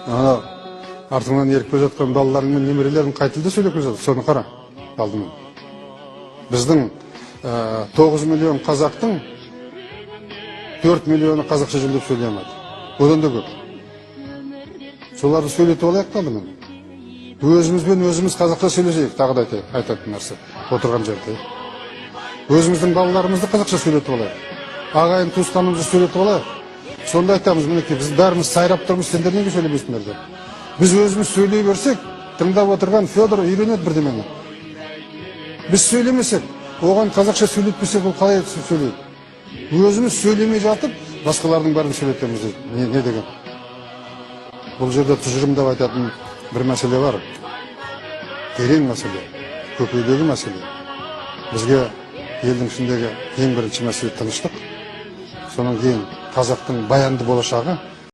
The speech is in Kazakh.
Ана артыңнан еріп келе жатқан балаларың мен немерелерің қай тілде сөйлеп келе жатыр, соны қара алдымен. Біздің 9 миллион қазақтың 4 миллионы қазақша жөндеп сөйлей алмайды. Одан да көп. Соларды сөйлетіп алайық алдымен. Өзімізбен өзіміз қазақша сөйлесейік, тағы да айтатын нәрсе отырған жерде. Өзіміздің балаларымызды қазақша сөйлетіп алайық. Ағайын туысқанымызды сөйлетіп алайық. Сонда айтамыз, мінекей біз бәріміз сайрап тұрмыз, сендер неге сөйлемейсіңдер деп. Біз өзіміз сөйлей берсек, тыңдап отырған Федор үйренеді бірдемені. Біз сөйлемесек, оған қазақша сөйлетпесек, ол қалай сөйлейді? Өзіміз сөйлемей жатып, басқалардың бәрін сөйлетеміз дейді. Не деген? Бұл жерде тұжырымдап айтатын бір мәселе бар. Терең мәселе, көкейдегі мәселе. Бізге елдің ішіндегі ең бірінші мәселе тыныштық. Соның кейін қазақтың баянды болашағы